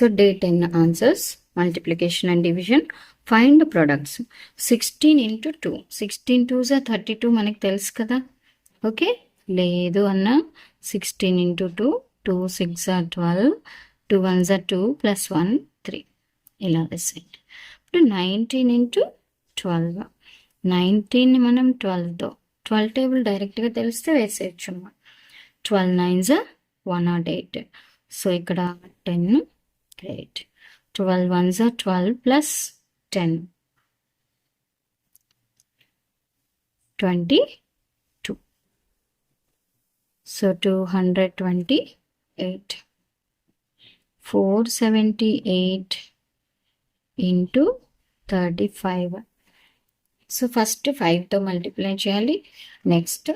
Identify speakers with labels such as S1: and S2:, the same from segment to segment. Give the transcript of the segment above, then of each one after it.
S1: So day 10 answers, multiplication and division. Find the products. 16 into 2. 16 2s are 32 మనకి తెలుసు కదా. Okay, లేదు అన్న 16 into 2. 2 6 are 12. 2 1s are 2 plus 1 3. ఇలా వేసేయండి. ఇప్పుడు 19 into 12. 19ని మనం 12తో 12 టేబుల్ డైరెక్ట్గా తెలిస్తే వేసేయచ్చు అన్నమాట. 12 9s are 108. సో ఇక్కడ 10. Great. 12 ones are 12 plus 10. 22. So 228. 478 into 35. So first 5 తో మల్టిప్లై చేయాలి, నెక్స్ట్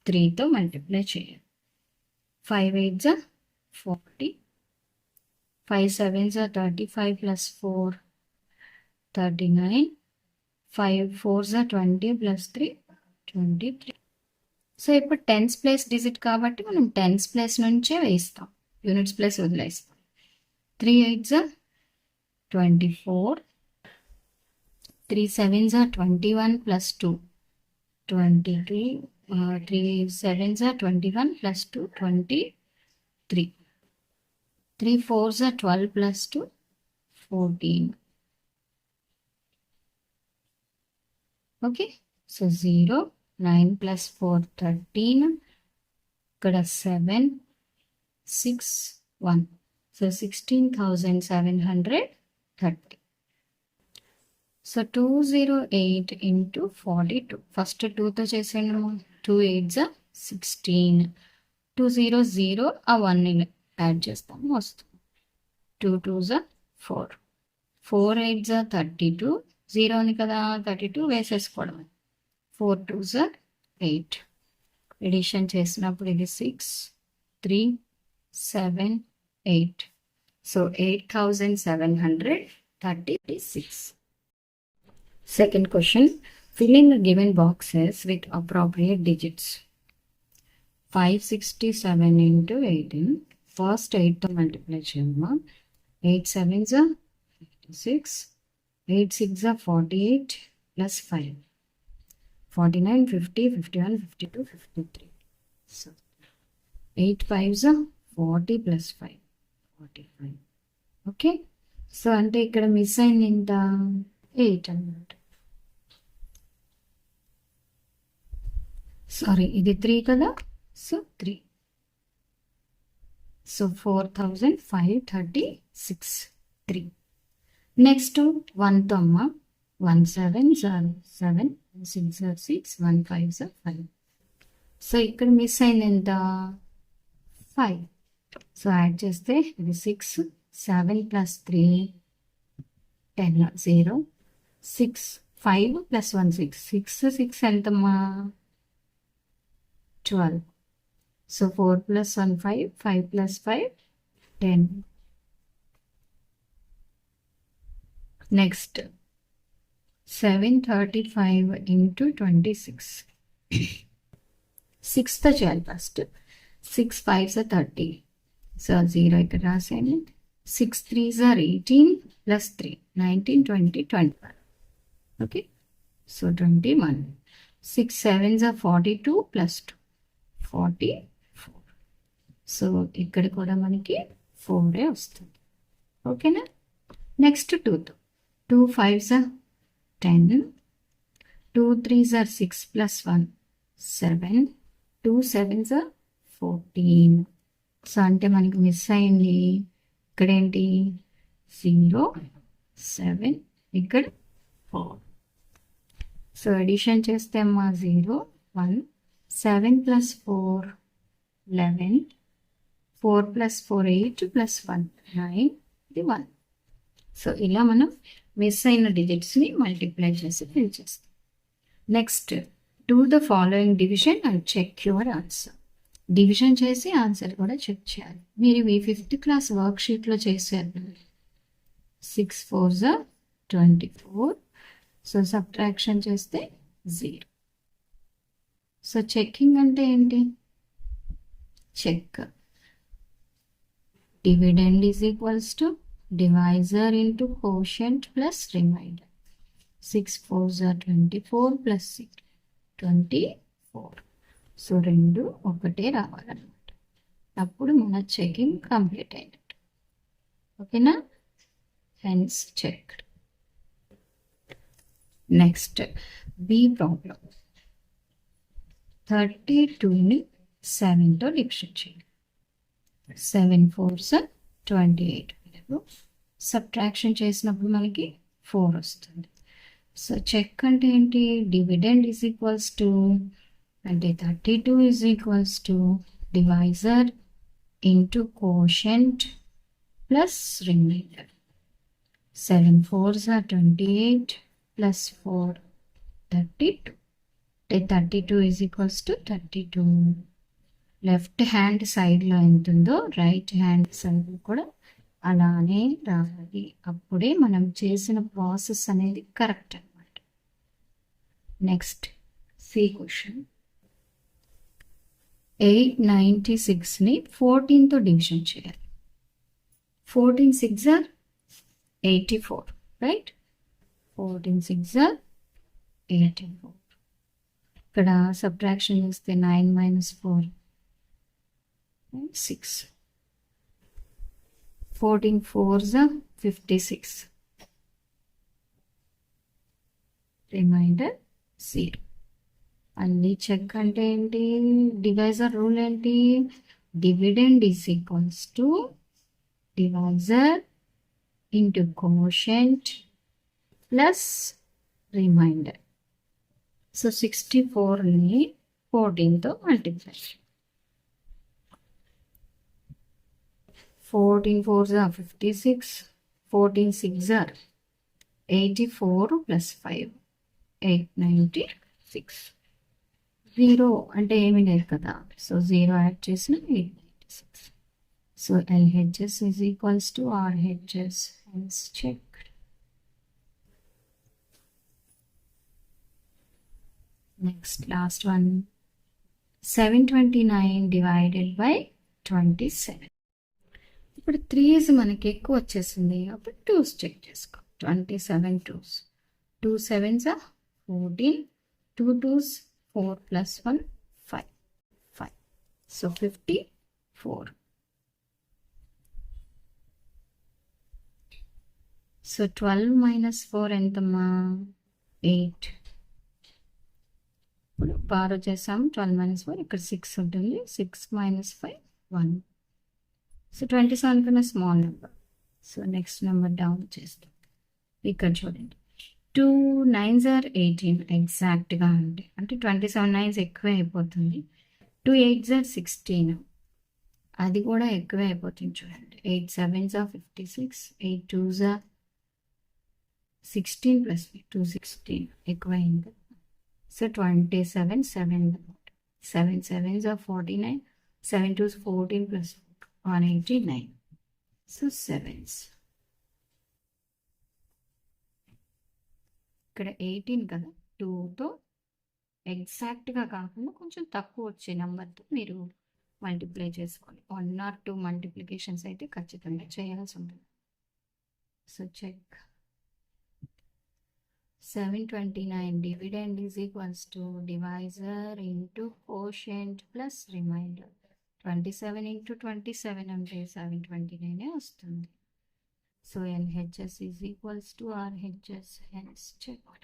S1: 3 తో మల్టిప్లై చేయాలి. 5 8s are 40. 5 7s are 35 plus 4 39. 5 4s are 20 plus 3 23. So ఇప్పుడు టెన్స్ ప్లేస్ డిజిట్ కాబట్టి మనం టెన్స్ ప్లేస్ నుంచే వేస్తాం, యూనిట్స్ ప్లేస్ వదిలేస్తాం. 3 8s are 24. 3 7s are 21 plus 2 23. 3 7s are 21 plus 2 23. 3 4s are 12 plus 2 14. Okay, so 0. 9 plus 4 13. ఇక్కడ 7 6 1. So 16,730. So 208 into 42. First 2తో చేసాను. 2 8s are 16. 2 0 0 ఆ 1 యాడ్ చేస్తాము, వస్తుంది. 2 2s are 4. 4 8s are 32. 0 ఉంది కదా, 32 వేసేసుకోవడం. 4 2s are 8. ఎడిషన్ చేసినప్పుడు ఇది 6 3 7 8. So 8,736. Second question, fill in the given boxes with appropriate digits. 567 into 18. First 8 తో మల్టిప్లై చేయమ్మా. 8 7s are 56. 8 6 are 48 plus 5. 49 50 51 52 53. So 8 5s are 40 plus 5 45. Okay, so అంటే ఇక్కడ miss అయింది ఎంత, 8 అన్నమాట. సారీ, ఇది 3 కదా, సో 3. సో 4,536. 3. నెక్స్ట్ 1తో అమ్మ. 1 7s are 7. 6 are 6. 1 5s are 5. So ఇక్కడ మిస్ అయింది ఎంత, 5. సో యాడ్ చేస్తే ఇది 6. 7 plus 3 10 0. 6 5 plus 1 6. 6 6 ఎంతమ్మా, 12. So 4 plus 1 5. 5 plus 5 10. Next 735 into 26. 6 తో చేయాలి ఫస్ట్. 6 5s are 30. సో 0 ఇక్కడ రాసేయండి. 6 3s are 18 plus 3 19 20 21. Okay, so 21. 6 7s are 42 plus 2 44. So ఇక్కడ కూడా మనకి 4 వస్తుంది. ఓకేనా, నెక్స్ట్ 2తో. 2 5s are 10. 2 3s are 6 plus 1 7. 2 7s are 14. So అంటే మనకి మిస్ అయింది ఇక్కడేంటి, 0 7, ఇక్కడ 4. సో ఎడిషన్ చేస్తే అమ్మా 0 1. 7 plus 4 11. 4 plus 4 8 plus 1 9. ఇది 1. సో ఇలా మనం మిస్ అయిన డిజిట్స్ని మల్టిప్లై చేసి ఫిల్ చేస్తాం. Next do the following division and check your answer. Division చేసి ఆన్సర్ కూడా చెక్ చేయాలి. మీరు ఈ 5th క్లాస్ వర్క్షీట్లో చేశారు. 6 4s are 24. సో సబ్ట్రాక్షన్ చేస్తే 0. సో చెక్కింగ్ అంటే ఏంటి, check dividend is equals to divisor into quotient plus remainder. 6 4s are 24 plus 6 24. So రెండు ఒకటే రావాలన్నమాట. అప్పుడు మన చెకింగ్ కంప్లీట్ అయినట్టు. ఓకేనా? Hence checked. Next B problem. 32ని 7తో డివిజన్ చేయాలి. 7 4s 28. సబ్ట్రాక్షన్ చేసినప్పుడు మనకి 4 వస్తుంది. సో చెక్ అంటే ఏంటి? డివిడెండ్ ఈజ్ ఈక్వల్స్ టు అంటే 32 is equals to divisor into quotient plus reminder. 7 4s 28 plus 4 32. 32 is equals to 32. Left hand సైడ్లో ఎంత ఉందో రైట్ హ్యాండ్ సైడ్ కూడా అలానే రావాలి. అప్పుడే మనం చేసిన ప్రాసెస్ అనేది కరెక్ట్ అనమాట. Next C question. 896ని 14తో డివిజన్ చేయాలి. 14 6 are 84, రైట్? 14 6 are 84. ఇక్కడ సబ్ట్రాక్షన్ చేస్తే 9 minus 4 6. 14 4s are 56. రిమైండర్ 0. అన్ని చెక్ అంటే ఏంటి? డివైజర్ రూల్ ఏంటి? Dividend is equals to divisor into quotient plus remainder. So 64ని 14తో multiply. 14 4s are 56. 14 6s are 84 plus 5 896. 0 అంటే ఏమీ లేదు కదా. సో 0 యాడ్ చేసిన 896. So LHS is equals to RHS. Hence checked. Next, last one. 729 divided by 27. ఇప్పుడు 3s మనకి ఎక్కువ వచ్చేసింది. అప్పుడు 2s చెక్ చేసుకో. 27 2s. 2 7s are 14. 2 2s 4 plus 1 5. 5. So 54. So 12 minus 4 ఎంతమ్మా? 8. ఇప్పుడు బారో చేసాము. 12 minus 4 ఇక్కడ 6 ఉంటుంది. 6 minus 5 1. సో 27 కన్నా small number. So next number down చేస్తాం. ఇక్కడ చూడండి 2 9s are 18 ఎగ్జాక్ట్గా ఉంది. అంటే 27 9s ఎక్కువే అయిపోతుంది. 2 8s are 16 అది కూడా ఎక్కువే అయిపోతుంది. చూడండి 8 7s are 56. 8 2s are 16 plus 2 16 ఎక్కువైంది. So 27 7 7 7s are 49. 7 2s 14 plus 189. So 7s. ఇక్కడ 18 కదా, 2తో ఎగ్జాక్ట్గా కాకుండా కొంచెం తక్కువ వచ్చే నెంబర్తో మీరు మల్టిప్లై చేసుకోవాలి. 1 or 2 మల్టిప్లికేషన్స్ అయితే ఖచ్చితంగా చేయాల్సి ఉంటుంది. So check. 729 dividend is equals to divisor into quotient plus remainder. 27 into 27 అంటే 729 వస్తుంది. So LHS is equals to RHS. Hence checked.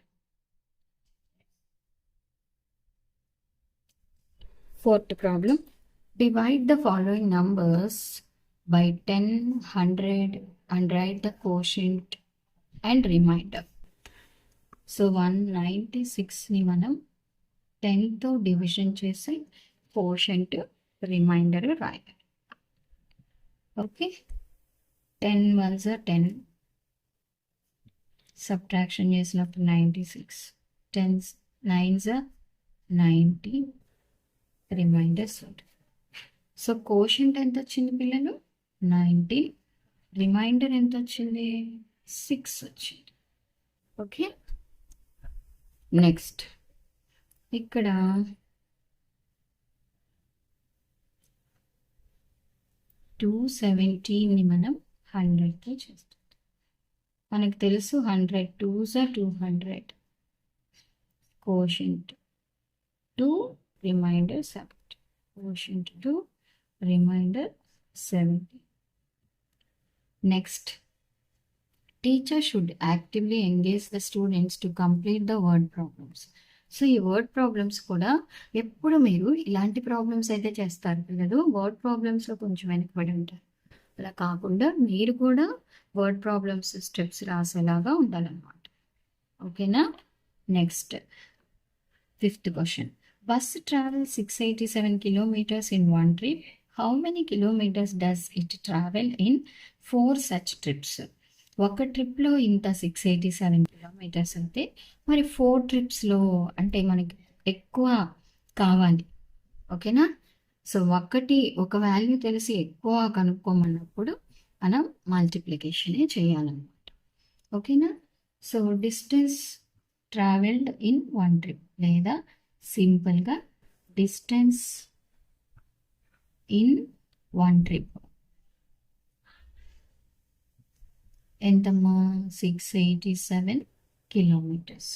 S1: Fourth problem. Divide the following numbers by 10, 100 and write the quotient and remainder. So 196ని మనం 10తో division చేసి quotient remainder రాయాలి. Okay, 10 1s are 10. Subtraction చేసినప్పుడు 96. 10 9s are 90. Remainders ఉంటుంది. So quotient ఎంత వచ్చింది పిల్లలు? 90. రిమైండర్ ఎంత వచ్చింది? 6 వచ్చింది. ఓకే, నెక్స్ట్ ఇక్కడ 217ని మనం 100తో చేస్తాం. మనకు తెలుసు 100 2s are 200. Quotient 2, remainder 70. Quotient 2, remainder 70. Next, teacher should actively engage the students to complete the word problems. So ఈ వర్డ్ ప్రాబ్లమ్స్ కూడా ఎప్పుడు మీరు ఇలాంటి ప్రాబ్లమ్స్ అయితే చేస్తారు పిల్లలు, వర్డ్ ప్రాబ్లమ్స్లో కొంచెం వెనకబడి ఉంటారు. అలా కాకుండా మీరు కూడా వర్డ్ ప్రాబ్లమ్స్ స్టెప్స్ రాసేలాగా ఉండాలన్నమాట. ఓకేనా? Next 5th question. Bus travel 687 kilometers in one trip. How many kilometers does it travel in 4 such trips? ఒక ట్రిప్లో ఇంత 687 kilometers అయితే మరి 4 ట్రిప్స్లో అంటే మనకి ఎక్కువ కావాలి. ఓకేనా? సో ఒక వాల్యూ తెలిసి ఎక్కువ కనుక్కోమన్నప్పుడు మనం మల్టిప్లికేషనే చేయాలన్నమాట. ఓకేనా? So distance travelled in one trip లేదా సింపుల్గా డిస్టెన్స్ ఇన్ వన్ ట్రిప్ ఎంతమ్మా? 687 kilometers.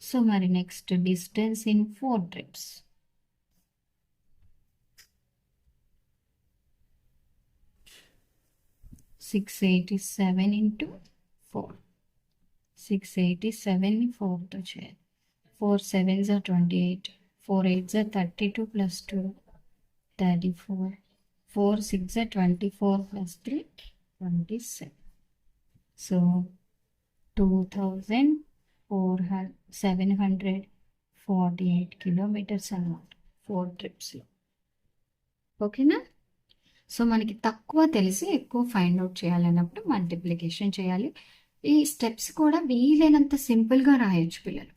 S1: సో మరి next distance in 4 trips. 687 into 4. 687 4తో చేయాలి. 4 7s are 28. 4 8s are 32 plus 2 34. 4 6s are 24 plus 3 27. So 2748 kilometers అన్నమాట 4 ట్రిప్స్లో. ఓకేనా? సో మనకి తక్కువ తెలిసి ఎక్కువ ఫైండ్ అవుట్ చేయాలన్నప్పుడు మల్టిప్లికేషన్ చేయాలి. ఈ స్టెప్స్ కూడా వీలైనంత సింపుల్గా రాయొచ్చు పిల్లలు.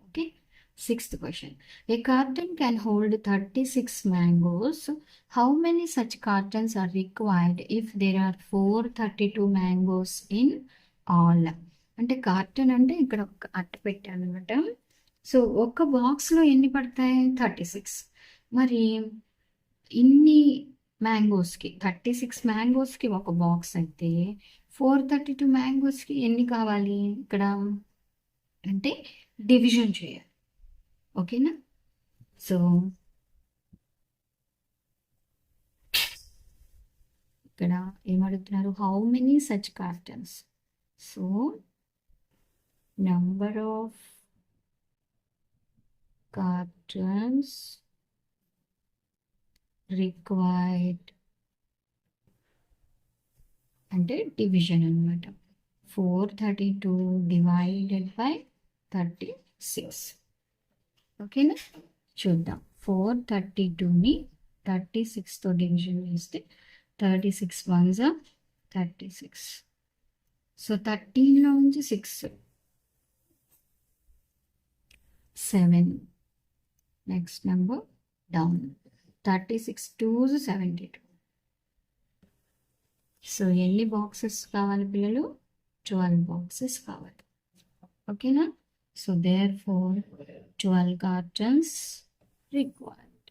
S1: Okay. 6th question. A carton can hold 36 mangoes. How many such cartons are required if there are 432 mangoes in all? అంటే కార్టన్ అంటే ఇక్కడ ఒక అట్ట పెట్టాను అనమాట. సో ఒక బాక్స్లో ఎన్ని పడతాయి? 36. మరి ఇన్ని మ్యాంగోస్కి 36 మ్యాంగోస్కి ఒక బాక్స్ అయితే 432 మ్యాంగోస్కి ఎన్ని కావాలి ఇక్కడ అంటే డివిజన్ చేయాలి. ఓకేనా? సో ఇక్కడ ఏమడుగుతున్నారు? How many such cartons. So number of cartons required అంటే డివిజన్ అనమాట. 432 డివైడెడ్ బై 36. ఓకేనా? చూద్దాం. 432ని 36తో డివిజన్ చేస్తే 36 1s are 36. సో 13లో నుంచి 6 7. Next number down. 36 2s 72. So ఎన్ని బాక్సెస్ కావాలి పిల్లలు? 12 బాక్సెస్ కావాలి. ఓకేనా? So therefore 12 cartons required.